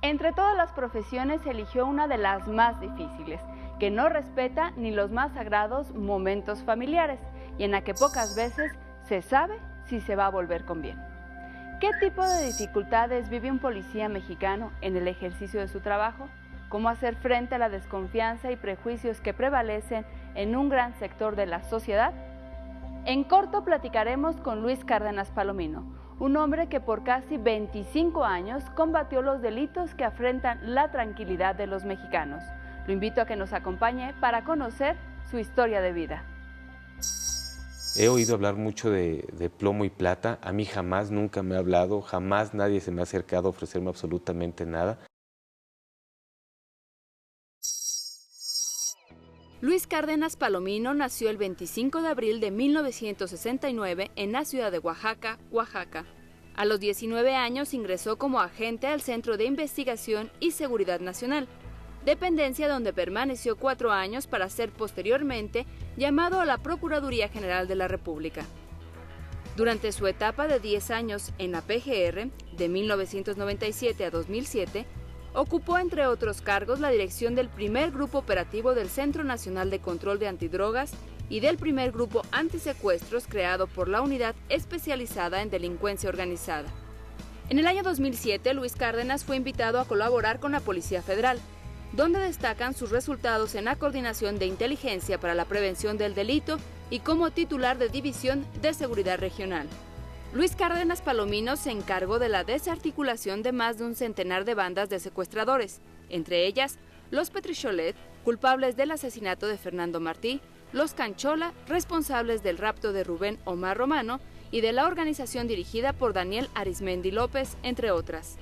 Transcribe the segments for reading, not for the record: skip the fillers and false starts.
Entre todas las profesiones eligió una de las más difíciles, que no respeta ni los más sagrados momentos familiares y en la que pocas veces se sabe si se va a volver con bien. ¿Qué tipo de dificultades vive un policía mexicano en el ejercicio de su trabajo? ¿Cómo hacer frente a la desconfianza y prejuicios que prevalecen en un gran sector de la sociedad? En corto platicaremos con Luis Cárdenas Palomino, un hombre que por casi 25 años combatió los delitos que afrentan la tranquilidad de los mexicanos. Lo invito a que nos acompañe para conocer su historia de vida. He oído hablar mucho de plomo y plata. A mí jamás, nunca me ha hablado, jamás nadie se me ha acercado a ofrecerme absolutamente nada. Luis Cárdenas Palomino nació el 25 de abril de 1969 en la ciudad de Oaxaca, Oaxaca. A los 19 años ingresó como agente al Centro de Investigación y Seguridad Nacional, dependencia donde permaneció 4 años para ser posteriormente llamado a la Procuraduría General de la República. Durante su etapa de 10 años en la PGR, de 1997 a 2007, ocupó entre otros cargos la dirección del primer grupo operativo del Centro Nacional de Control de Antidrogas y del primer grupo antisecuestros creado por la Unidad Especializada en Delincuencia Organizada. En el año 2007, Luis Cárdenas fue invitado a colaborar con la Policía Federal, donde destacan sus resultados en la coordinación de inteligencia para la prevención del delito y como titular de División de Seguridad Regional. Luis Cárdenas Palomino se encargó de la desarticulación de más de un centenar de bandas de secuestradores, entre ellas los Petricholet, culpables del asesinato de Fernando Martí, los Canchola, responsables del rapto de Rubén Omar Romano, y de la organización dirigida por Daniel Arismendi López, entre otras.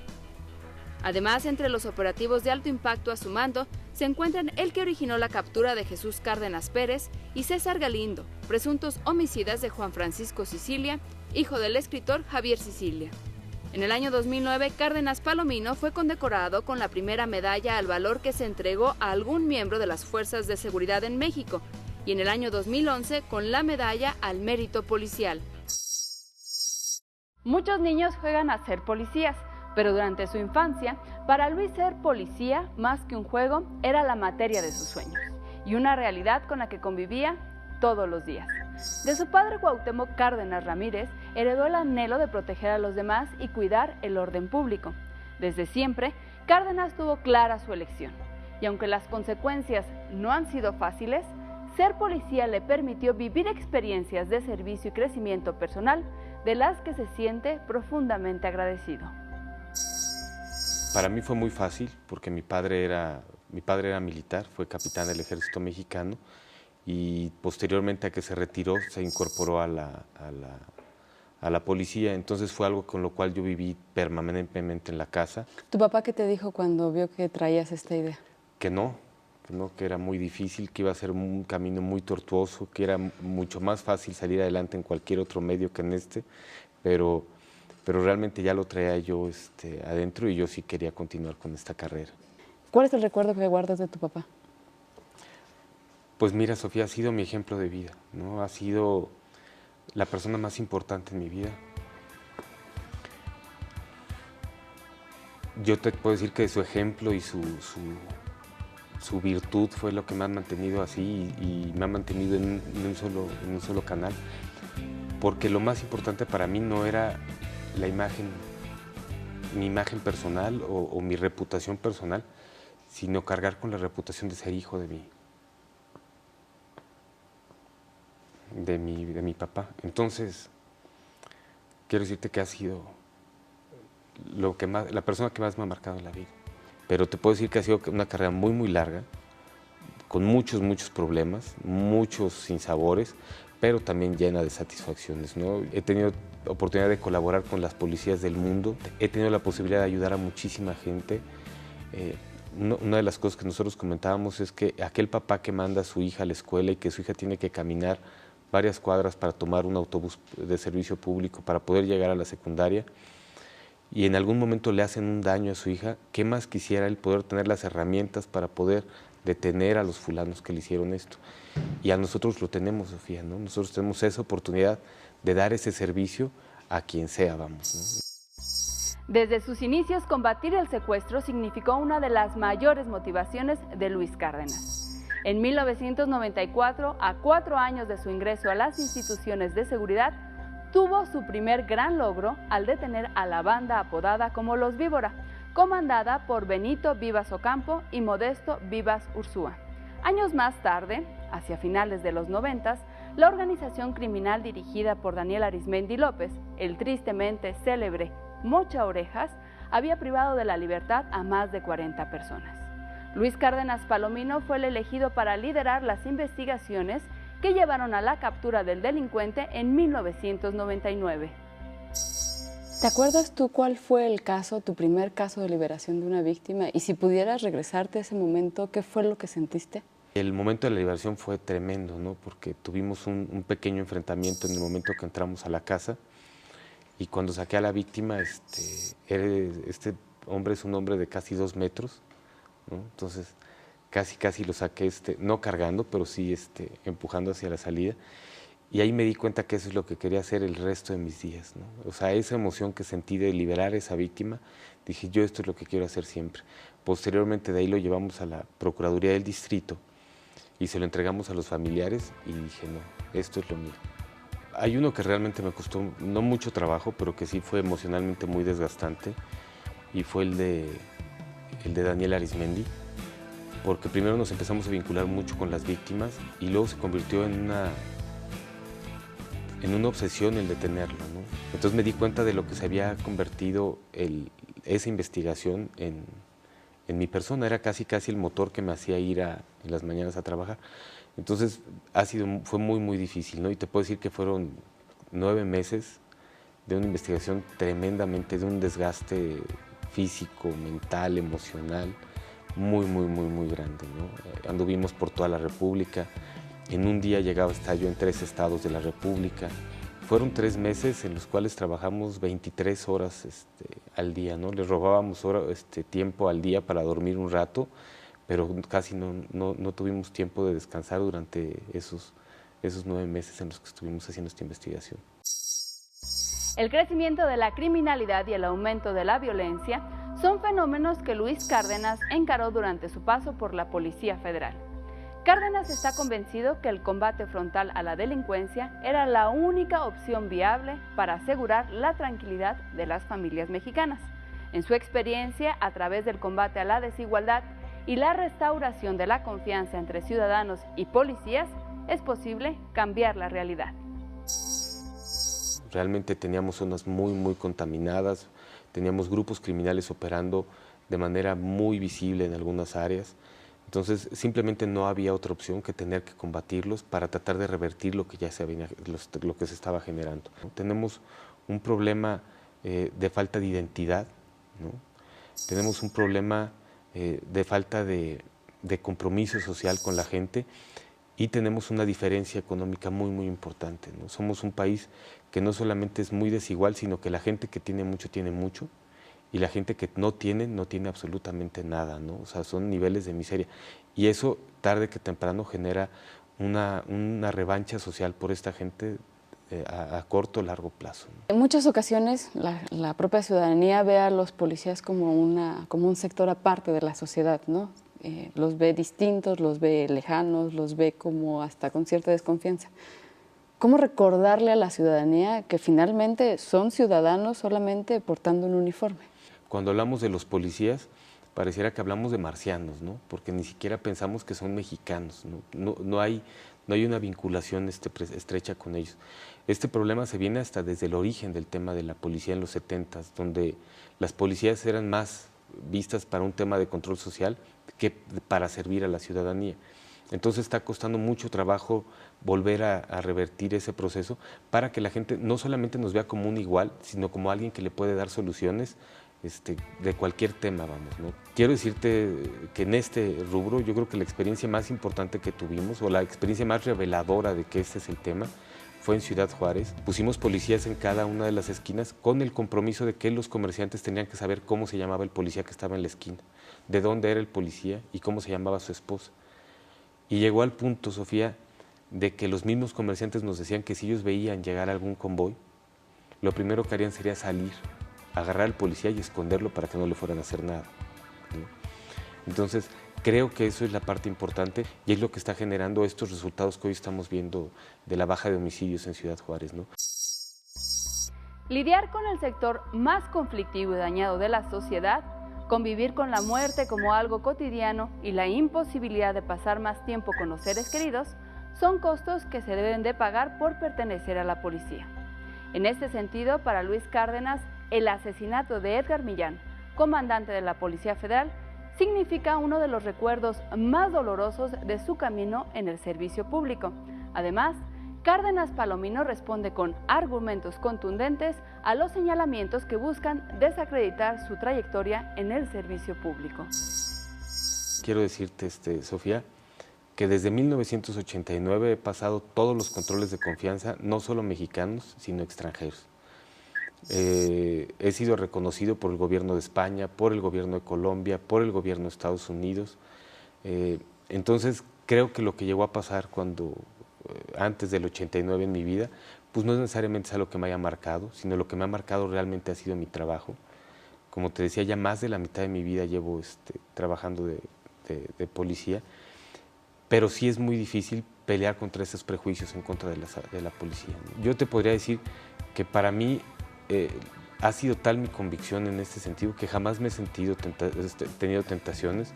Además, entre los operativos de alto impacto a su mando, se encuentran el que originó la captura de Jesús Cárdenas Pérez y César Galindo, presuntos homicidas de Juan Francisco Sicilia, hijo del escritor Javier Sicilia. En el año 2009, Cárdenas Palomino fue condecorado con la primera medalla al valor que se entregó a algún miembro de las Fuerzas de Seguridad en México, y en el año 2011 con la medalla al mérito policial. Muchos niños juegan a ser policías, pero durante su infancia, para Luis ser policía, más que un juego, era la materia de sus sueños y una realidad con la que convivía todos los días. De su padre Cuauhtémoc Cárdenas Ramírez, heredó el anhelo de proteger a los demás y cuidar el orden público. Desde siempre, Cárdenas tuvo clara su elección, y aunque las consecuencias no han sido fáciles, ser policía le permitió vivir experiencias de servicio y crecimiento personal de las que se siente profundamente agradecido. Para mí fue muy fácil porque mi padre era militar, fue capitán del Ejército Mexicano y posteriormente a que se retiró se incorporó a la policía, entonces fue algo con lo cual yo viví permanentemente en la casa. ¿Tu papá qué te dijo cuando vio que traías esta idea? Que era muy difícil, que iba a ser un camino muy tortuoso, que era mucho más fácil salir adelante en cualquier otro medio que en este, pero realmente ya lo traía yo adentro y yo sí quería continuar con esta carrera. ¿Cuál es el recuerdo que guardas de tu papá? Pues mira, Sofía, ha sido mi ejemplo de vida, ¿no? Ha sido la persona más importante en mi vida. Yo te puedo decir que su ejemplo y su virtud fue lo que me ha mantenido así y me ha mantenido en un solo canal. Porque lo más importante para mí no era la imagen, mi imagen personal o mi reputación personal, sino cargar con la reputación de ser hijo de mi papá. Entonces, quiero decirte que ha sido la persona que más me ha marcado en la vida. Pero te puedo decir que ha sido una carrera muy, muy larga, con muchos problemas, muchos sinsabores, pero también llena de satisfacciones, ¿no? He tenido oportunidad de colaborar con las policías del mundo, he tenido la posibilidad de ayudar a muchísima gente. Una de las cosas que nosotros comentábamos es que aquel papá que manda a su hija a la escuela y que su hija tiene que caminar varias cuadras para tomar un autobús de servicio público para poder llegar a la secundaria, y en algún momento le hacen un daño a su hija, ¿qué más quisiera él poder tener las herramientas para poder detener a los fulanos que le hicieron esto? Y a nosotros lo tenemos, Sofía, ¿no? Nosotros tenemos esa oportunidad de dar ese servicio a quien sea, vamos, ¿no? Desde sus inicios, combatir el secuestro significó una de las mayores motivaciones de Luis Cárdenas. En 1994, a 4 años de su ingreso a las instituciones de seguridad, tuvo su primer gran logro al detener a la banda apodada como Los Víbora, comandada por Benito Vivas Ocampo y Modesto Vivas Urzúa. Años más tarde, hacia finales de los 90, la organización criminal dirigida por Daniel Arizmendi López, el tristemente célebre Mocha Orejas, había privado de la libertad a más de 40 personas. Luis Cárdenas Palomino fue el elegido para liderar las investigaciones que llevaron a la captura del delincuente en 1999. ¿Te acuerdas tú cuál fue el caso, tu primer caso de liberación de una víctima? Y si pudieras regresarte a ese momento, ¿qué fue lo que sentiste? El momento de la liberación fue tremendo, ¿no? Porque tuvimos un pequeño enfrentamiento en el momento que entramos a la casa, y cuando saqué a la víctima, este hombre es un hombre de casi 2 metros, ¿no? Entonces casi lo saqué, no cargando, pero sí empujando hacia la salida. Y ahí me di cuenta que eso es lo que quería hacer el resto de mis días, ¿no? O sea, esa emoción que sentí de liberar a esa víctima, dije, yo esto es lo que quiero hacer siempre. Posteriormente de ahí lo llevamos a la Procuraduría del Distrito y se lo entregamos a los familiares y dije, no, esto es lo mío. Hay uno que realmente me costó no mucho trabajo, pero que sí fue emocionalmente muy desgastante, y fue el de Daniel Arizmendi, porque primero nos empezamos a vincular mucho con las víctimas y luego se convirtió en una obsesión el detenerlo, ¿no? Entonces me di cuenta de lo que se había convertido esa investigación en mi persona. Era casi el motor que me hacía ir en las mañanas a trabajar. Entonces fue muy difícil, ¿no? Y te puedo decir que fueron 9 meses de una investigación tremendamente, de un desgaste físico, mental, emocional, muy grande, ¿no? Anduvimos por toda la República. En un día llegaba hasta yo en 3 estados de la República. Fueron 3 meses en los cuales trabajamos 23 horas al día, ¿no? Les robábamos tiempo al día para dormir un rato, pero casi no tuvimos tiempo de descansar durante esos 9 meses en los que estuvimos haciendo esta investigación. El crecimiento de la criminalidad y el aumento de la violencia son fenómenos que Luis Cárdenas encaró durante su paso por la Policía Federal. Cárdenas está convencido que el combate frontal a la delincuencia era la única opción viable para asegurar la tranquilidad de las familias mexicanas. En su experiencia, a través del combate a la desigualdad y la restauración de la confianza entre ciudadanos y policías, es posible cambiar la realidad. Realmente teníamos zonas muy contaminadas, teníamos grupos criminales operando de manera muy visible en algunas áreas. Entonces, simplemente no había otra opción que tener que combatirlos para tratar de revertir lo que ya lo que se estaba generando, ¿no? Tenemos un problema de falta de identidad, ¿no? Tenemos un problema de falta de compromiso social con la gente, y tenemos una diferencia económica muy importante, ¿no? Somos un país que no solamente es muy desigual, sino que la gente que tiene mucho, y la gente que no tiene absolutamente nada, ¿no? O sea, son niveles de miseria. Y eso, tarde que temprano, genera una revancha social por esta gente a corto o largo plazo, ¿no? En muchas ocasiones la propia ciudadanía ve a los policías como un sector aparte de la sociedad, ¿no? Los ve distintos, los ve lejanos, los ve como hasta con cierta desconfianza. ¿Cómo recordarle a la ciudadanía que finalmente son ciudadanos solamente portando un uniforme? Cuando hablamos de los policías, pareciera que hablamos de marcianos, ¿no? Porque ni siquiera pensamos que son mexicanos, ¿no? No hay una vinculación estrecha con ellos. Este problema se viene hasta desde el origen del tema de la policía en los 70s, donde las policías eran más vistas para un tema de control social que para servir a la ciudadanía. Entonces está costando mucho trabajo volver a revertir ese proceso para que la gente no solamente nos vea como un igual, sino como alguien que le puede dar soluciones de cualquier tema, vamos, ¿no? Quiero decirte que en este rubro yo creo que la experiencia más importante que tuvimos, o la experiencia más reveladora de que este es el tema, fue en Ciudad Juárez. Pusimos policías en cada una de las esquinas con el compromiso de que los comerciantes tenían que saber cómo se llamaba el policía que estaba en la esquina, de dónde era el policía y cómo se llamaba su esposa. Y llegó al punto, Sofía, de que los mismos comerciantes nos decían que si ellos veían llegar algún convoy, lo primero que harían sería salir agarrar al policía y esconderlo para que no le fueran a hacer nada, ¿no? Entonces, creo que eso es la parte importante y es lo que está generando estos resultados que hoy estamos viendo de la baja de homicidios en Ciudad Juárez, ¿no? Lidiar con el sector más conflictivo y dañado de la sociedad, convivir con la muerte como algo cotidiano y la imposibilidad de pasar más tiempo con los seres queridos son costos que se deben de pagar por pertenecer a la policía. En este sentido, para Luis Cárdenas, el asesinato de Edgar Millán, comandante de la Policía Federal, significa uno de los recuerdos más dolorosos de su camino en el servicio público. Además, Cárdenas Palomino responde con argumentos contundentes a los señalamientos que buscan desacreditar su trayectoria en el servicio público. Quiero decirte, Sofía, que desde 1989 he pasado todos los controles de confianza, no solo mexicanos, sino extranjeros. He sido reconocido por el gobierno de España, por el gobierno de Colombia, por el gobierno de Estados Unidos. Entonces, creo que lo que llegó a pasar antes del 89 en mi vida, pues no es necesariamente algo que me haya marcado, sino lo que me ha marcado realmente ha sido mi trabajo. Como te decía, ya más de la mitad de mi vida llevo trabajando de policía, pero sí es muy difícil pelear contra esos prejuicios en contra de la policía, ¿no? Yo te podría decir que para mí ha sido tal mi convicción en este sentido que jamás me he tenido tentaciones.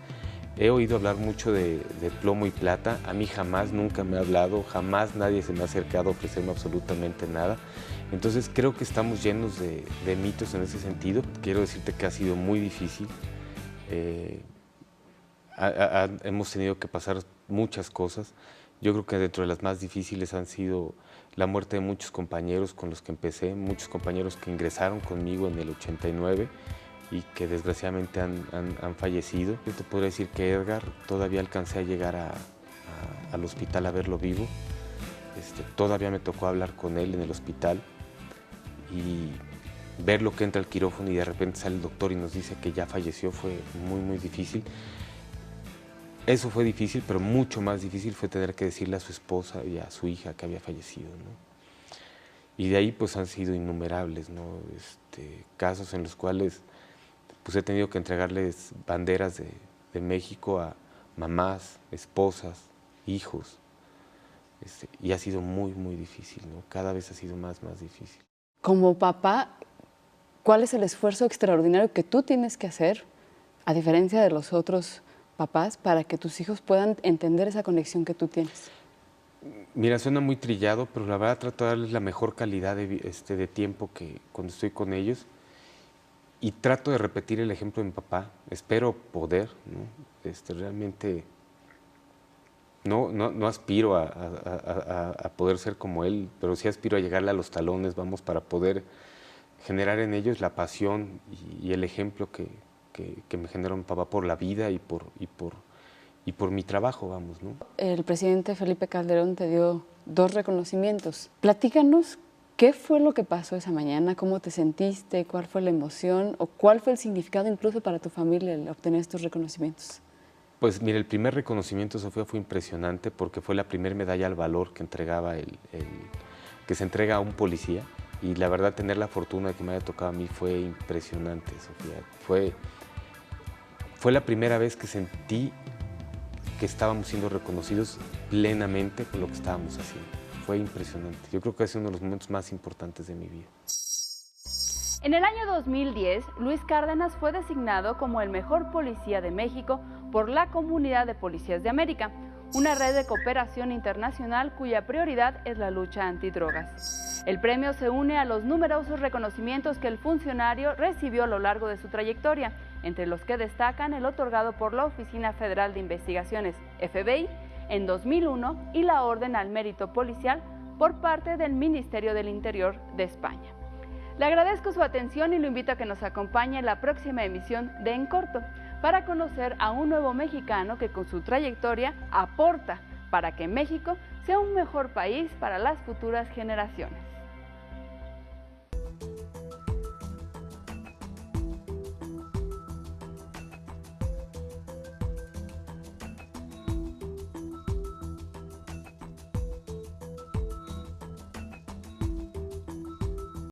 He oído hablar mucho de plomo y plata, a mí jamás, nunca me ha hablado, jamás nadie se me ha acercado a ofrecerme absolutamente nada. Entonces creo que estamos llenos de mitos en ese sentido. Quiero decirte que ha sido muy difícil. Hemos tenido que pasar muchas cosas. Yo creo que dentro de las más difíciles han sido la muerte de muchos compañeros con los que empecé, muchos compañeros que ingresaron conmigo en el 89 y que desgraciadamente han fallecido. Yo te podría decir que Edgar, todavía alcancé a llegar al hospital a verlo vivo. Todavía me tocó hablar con él en el hospital y verlo que entra al quirófano y de repente sale el doctor y nos dice que ya falleció fue muy, muy difícil. Eso fue difícil, pero mucho más difícil fue tener que decirle a su esposa y a su hija que había fallecido, ¿no? Y de ahí pues han sido innumerables, ¿no? Casos en los cuales pues he tenido que entregarles banderas de México a mamás, esposas, hijos, y ha sido muy, muy difícil, ¿no? Cada vez ha sido más difícil. Como papá, ¿cuál es el esfuerzo extraordinario que tú tienes que hacer, a diferencia de los otros papás, para que tus hijos puedan entender esa conexión que tú tienes? Mira, suena muy trillado, pero la verdad trato de darles la mejor calidad de tiempo que cuando estoy con ellos y trato de repetir el ejemplo de mi papá. Espero poder, ¿no? Realmente no aspiro a poder ser como él, pero sí aspiro a llegarle a los talones, vamos, para poder generar en ellos la pasión y el ejemplo que me generó mi papá por la vida y por mi trabajo, vamos, ¿no? El presidente Felipe Calderón te dio 2 reconocimientos. Platícanos qué fue lo que pasó esa mañana, cómo te sentiste, cuál fue la emoción o cuál fue el significado incluso para tu familia el obtener estos reconocimientos. Pues mira, el primer reconocimiento, Sofía, fue impresionante porque fue la primera medalla al valor que entregaba que se entrega a un policía, y la verdad tener la fortuna de que me haya tocado a mí fue impresionante, Sofía. Fue la primera vez que sentí que estábamos siendo reconocidos plenamente por lo que estábamos haciendo. Fue impresionante. Yo creo que ha sido uno de los momentos más importantes de mi vida. En el año 2010, Luis Cárdenas fue designado como el mejor policía de México por la Comunidad de Policías de América, una red de cooperación internacional cuya prioridad es la lucha antidrogas. El premio se une a los numerosos reconocimientos que el funcionario recibió a lo largo de su trayectoria, entre los que destacan el otorgado por la Oficina Federal de Investigaciones, FBI, en 2001 y la Orden al Mérito Policial por parte del Ministerio del Interior de España. Le agradezco su atención y lo invito a que nos acompañe en la próxima emisión de En Corto para conocer a un nuevo mexicano que con su trayectoria aporta para que México sea un mejor país para las futuras generaciones.